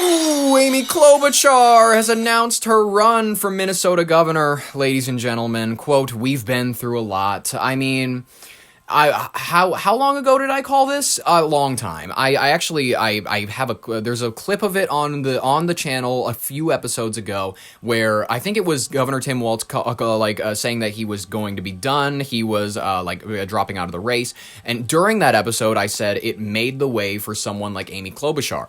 Ooh, Amy Klobuchar has announced her run for Minnesota governor, ladies and gentlemen. Quote, "We've been through a lot." I mean, how long ago did I call this? A long time. I have there's a clip of it on the channel a few episodes ago where I think it was Governor Tim Walz saying that he was going to be done. He was dropping out of the race, and during that episode, I said it made the way for someone like Amy Klobuchar.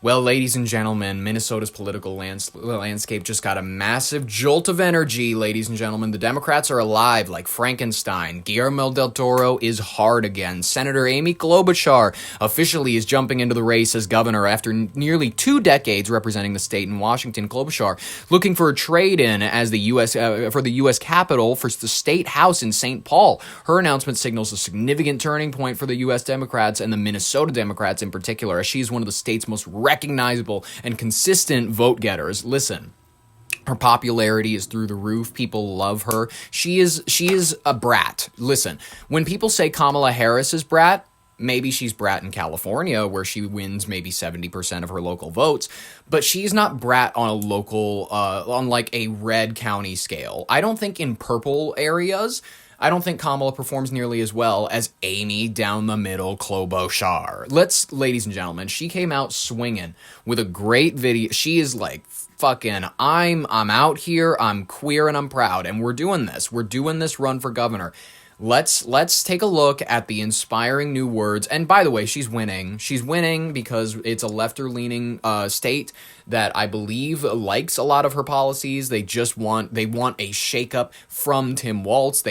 Well, ladies and gentlemen, Minnesota's political landscape just got a massive jolt of energy, ladies and gentlemen. The Democrats are alive like Frankenstein. Guillermo del Toro is hard again. Senator Amy Klobuchar officially is jumping into the race as governor after nearly 2 decades representing the state in Washington. Klobuchar looking for a trade-in as the U.S. For the U.S. Capitol for the State House in St. Paul. Her announcement signals a significant turning point for the U.S. Democrats and the Minnesota Democrats in particular, as she's one of the state's most recognizable and consistent vote getters. Listen, her popularity is through the roof. People love her. She is a brat. Listen, when people say Kamala Harris is brat, maybe she's brat in California where she wins maybe 70% of her local votes, but she's not brat on a local, on like a red county scale. I don't think in purple areas, I don't think Kamala performs nearly as well as Amy down the middle Klobuchar. Ladies and gentlemen, she came out swinging with a great video. She is like, fucking, I'm out here, I'm queer and I'm proud, and we're doing this. We're doing this run for governor. Let's take a look at the inspiring new words. And by the way, she's winning. She's winning because it's a lefter-leaning state that I believe likes a lot of her policies. They want a shakeup from Tim Walz.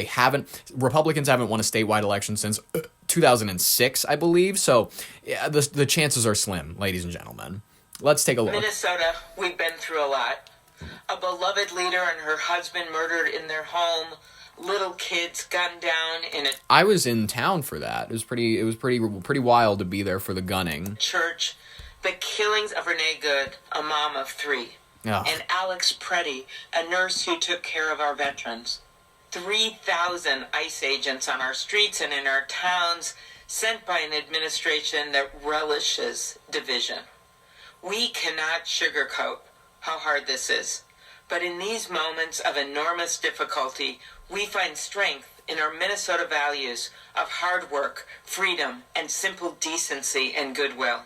Republicans haven't won a statewide election since 2006, I believe. So yeah, the chances are slim, ladies and gentlemen. Let's take a look. Minnesota, we've been through a lot. A beloved leader and her husband murdered in their home. Little kids gunned down in a I was in town for that. It was pretty wild to be there for the gunning. Church. The killings of Renee Good, a mom of 3. Ugh. And Alex Preddy, a nurse who took care of our veterans. 3,000 ICE agents on our streets and in our towns, sent by an administration that relishes division. We cannot sugarcoat how hard this is. But in these moments of enormous difficulty, we find strength in our Minnesota values of hard work, freedom, and simple decency and goodwill.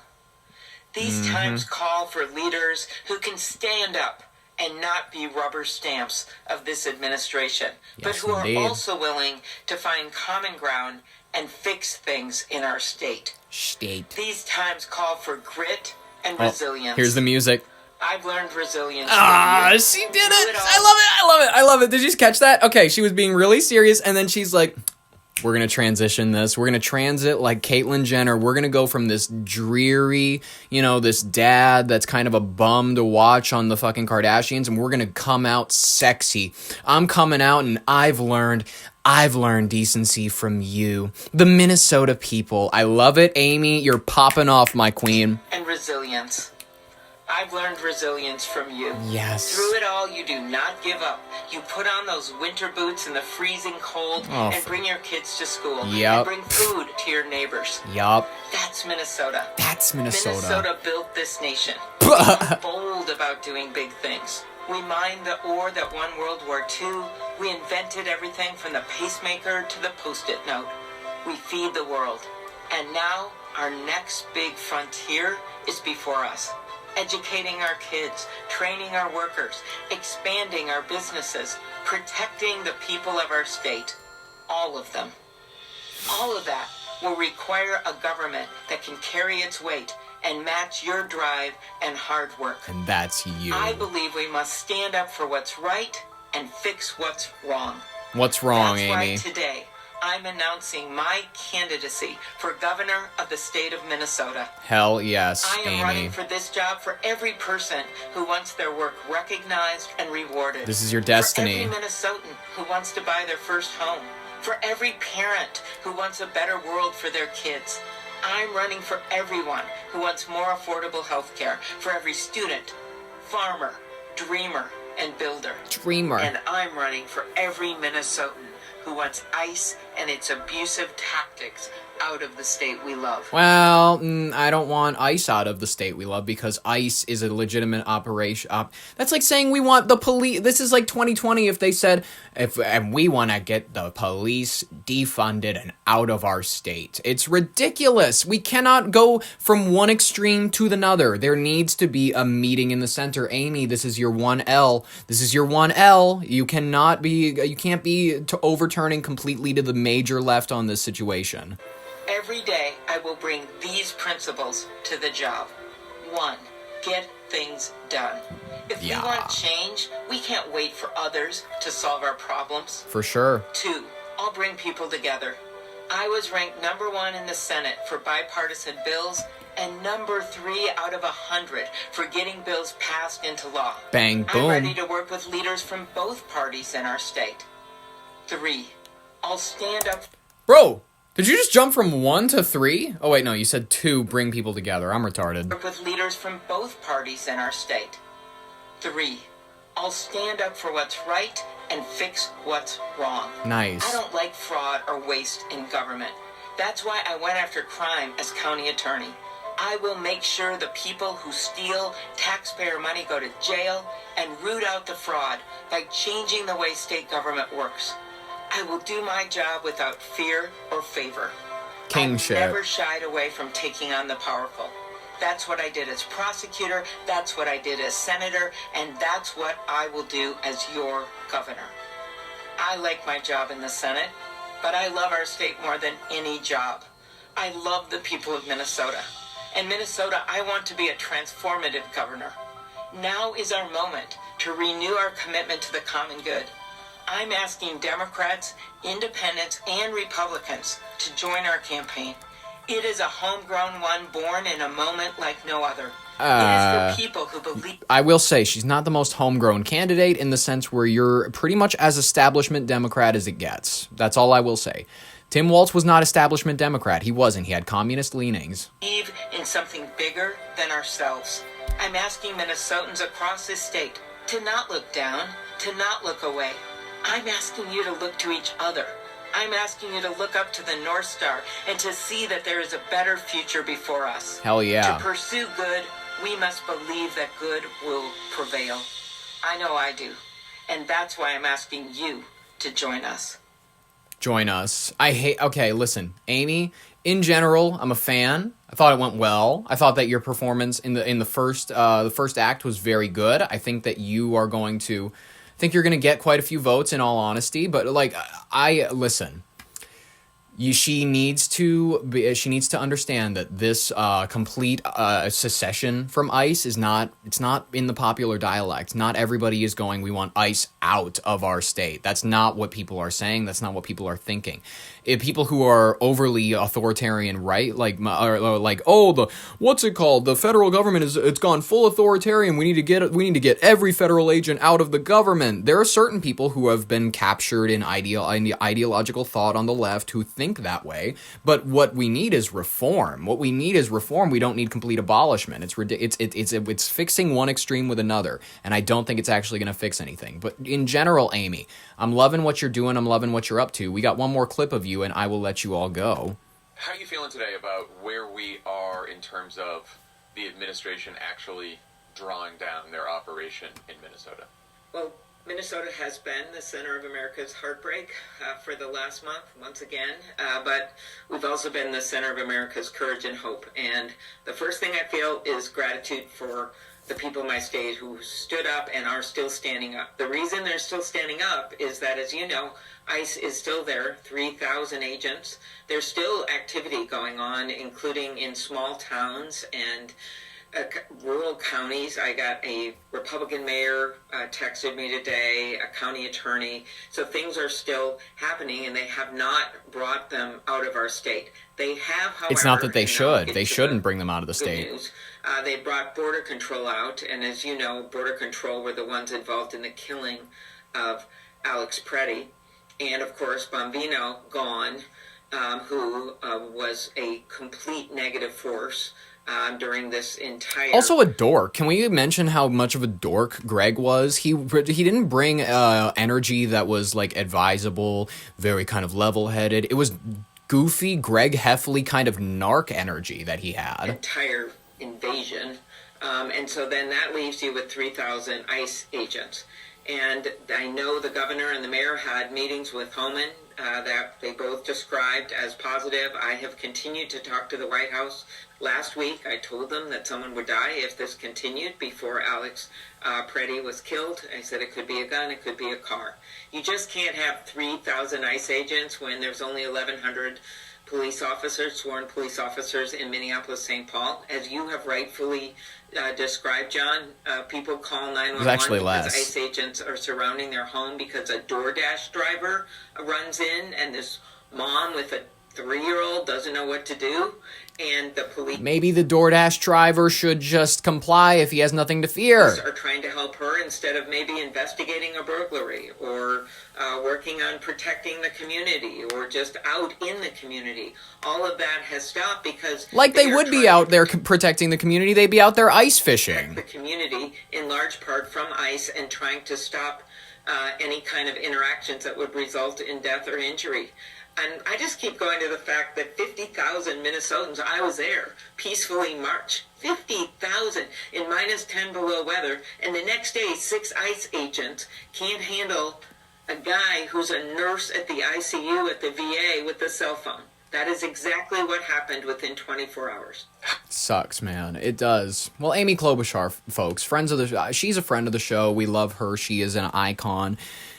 These times call for leaders who can stand up and not be rubber stamps of this administration, but who are also willing to find common ground and fix things in our state. These times call for grit and resilience. Here's the music. I've learned resilience. She did it. I love it. Did you catch that? Okay, she was being really serious, and then she's like, we're going to transition this. We're going to transit like Caitlyn Jenner. We're going to go from this dreary, this dad that's kind of a bum to watch on the fucking Kardashians, and we're going to come out sexy. I'm coming out, and I've learned decency from you, the Minnesota people. I love it, Amy. You're popping off, my queen. And resilience. I've learned resilience from you. Yes. Through it all, you do not give up. You put on those winter boots in the freezing cold and bring your kids to school. Yep. And bring food to your neighbors. Yup. That's Minnesota. That's Minnesota. Minnesota built this nation. We're bold about doing big things. We mined the ore that won World War II. We invented everything from the pacemaker to the Post-it note. We feed the world. And now, our next big frontier is before us. Educating our kids, training our workers, expanding our businesses, protecting the people of our state. All of them. All of that will require a government that can carry its weight and match your drive and hard work. And that's you. I believe we must stand up for what's right and fix what's wrong. What's wrong, That's Amy? why today I'm announcing my candidacy for governor of the state of Minnesota. Hell yes, I am Amy. running for this job for every person who wants their work recognized and rewarded. This is your destiny. For every Minnesotan who wants to buy their first home. For every parent who wants a better world for their kids. I'm running for everyone who wants more affordable health care. For every student, farmer, dreamer, and builder. Dreamer. And I'm running for every Minnesotan who wants ICE and its abusive tactics out of the state we love. Well, I don't want ICE out of the state we love because ICE is a legitimate operation. That's like saying we want the police. This is like 2020 if they said, and we want to get the police defunded and out of our state. It's ridiculous. We cannot go from one extreme to another. There needs to be a meeting in the center. Amy, this is your 1L. This is your 1L. You can't be overturning completely to the major left on this situation. Every day, I will bring these principles to the job. 1, get things done. If we want change, we can't wait for others to solve our problems. For sure. 2, I'll bring people together. I was ranked number 1 in the Senate for bipartisan bills and number 3 out of 100 for getting bills passed into law. Bang, boom. I'm ready to work with leaders from both parties in our state. 3, I'll stand up. Bro! Did you just jump from 1 to 3? Oh, wait, no, you said 2, bring people together. I'm retarded. Work with leaders from both parties in our state. 3, I'll stand up for what's right and fix what's wrong. Nice. I don't like fraud or waste in government. That's why I went after crime as county attorney. I will make sure the people who steal taxpayer money go to jail and root out the fraud by changing the way state government works. I will do my job without fear or favor. Kingship. I've never shied away from taking on the powerful. That's what I did as prosecutor, that's what I did as senator, and that's what I will do as your governor. I like my job in the Senate, but I love our state more than any job. I love the people of Minnesota. In Minnesota, I want to be a transformative governor. Now is our moment to renew our commitment to the common good. I'm asking Democrats, Independents, and Republicans to join our campaign. It is a homegrown one born in a moment like no other. It is for people who believe... I will say, she's not the most homegrown candidate in the sense where you're pretty much as establishment Democrat as it gets. That's all I will say. Tim Walz was not establishment Democrat. He wasn't. He had communist leanings. Believe in something bigger than ourselves. I'm asking Minnesotans across this state to not look down, to not look away. I'm asking you to look to each other. I'm asking you to look up to the North Star and to see that there is a better future before us. Hell yeah. To pursue good, we must believe that good will prevail. I know I do. And that's why I'm asking you to join us. Join us. Okay, listen, Amy, in general, I'm a fan. I thought it went well. I thought that your performance in the first act was very good. I think that you're going to get quite a few votes in all honesty, but like listen. She needs to understand that this complete secession from ICE it's not in the popular dialect. Not everybody is going, we want ICE out of our state. That's not what people are saying. That's not what people are thinking. If people who are overly authoritarian, right? What's it called? The federal government it's gone full authoritarian. We need to get every federal agent out of the government. There are certain people who have been captured in ideological thought on the left who think that way, but what we need is reform. We don't need complete abolishment. It's fixing one extreme with another, and I don't think it's actually going to fix anything. But in general, Amy, I'm loving what you're doing. I'm loving what you're up to. We got one more clip of you, and I will let you all go. How are you feeling today about where we are in terms of the administration actually drawing down their operation in Minnesota? Well, Minnesota has been the center of America's heartbreak for the last month, once again, but we've also been the center of America's courage and hope. And the first thing I feel is gratitude for the people in my state who stood up and are still standing up. The reason they're still standing up is that, as you know, ICE is still there, 3,000 agents. There's still activity going on, including in small towns and rural counties. I got a Republican mayor texted me today, a county attorney. So things are still happening, and they have not brought them out of our state. They have, however... It's not that they should. They shouldn't bring them out of the state. News. They brought border control out, and as you know, border control were the ones involved in the killing of Alex Preddy. And, of course, Bombino gone, who was a complete negative force during this entire... Also a dork. Can we mention how much of a dork Greg was? He didn't bring energy that was, like, advisable, very kind of level-headed. It was goofy, Greg Heffley kind of narc energy that he had. Entire invasion. And so then that leaves you with 3,000 ICE agents. And I know the governor and the mayor had meetings with Homan that they both described as positive. I have continued to talk to the White House. Last week, I told them that someone would die if this continued before Alex Preddy was killed. I said it could be a gun, it could be a car. You just can't have 3,000 ICE agents when there's only 1,100 police officers, sworn police officers in Minneapolis, St. Paul. As you have rightfully described, John, people call 911 because ICE agents are surrounding their home because a DoorDash driver runs in and this mom with a 3-year-old doesn't know what to do, and the police... Maybe the DoorDash driver should just comply if he has nothing to fear. ...are trying to help her instead of maybe investigating a burglary or working on protecting the community or just out in the community. All of that has stopped because... Like they would be out there protecting the community, they'd be out there ice fishing. ...the community in large part from ICE and trying to stop any kind of interactions that would result in death or injury. And I just keep going to the fact that 50,000 Minnesotans, I was there, peacefully march. 50,000 in minus 10 below weather. And the next day, 6 ICE agents can't handle a guy who's a nurse at the ICU at the VA with a cell phone. That is exactly what happened within 24 hours. Sucks, man. It does. Well, Amy Klobuchar, folks, she's a friend of the show. We love her. She is an icon.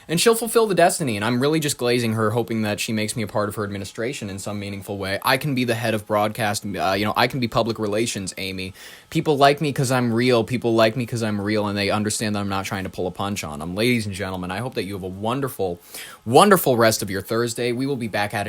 And she'll fulfill the destiny, and I'm really just glazing her, hoping that she makes me a part of her administration in some meaningful way. I can be the head of broadcast, I can be public relations, Amy. People like me because I'm real. People like me because I'm real, and they understand that I'm not trying to pull a punch on them. Ladies and gentlemen, I hope that you have a wonderful, wonderful rest of your Thursday. We will be back at it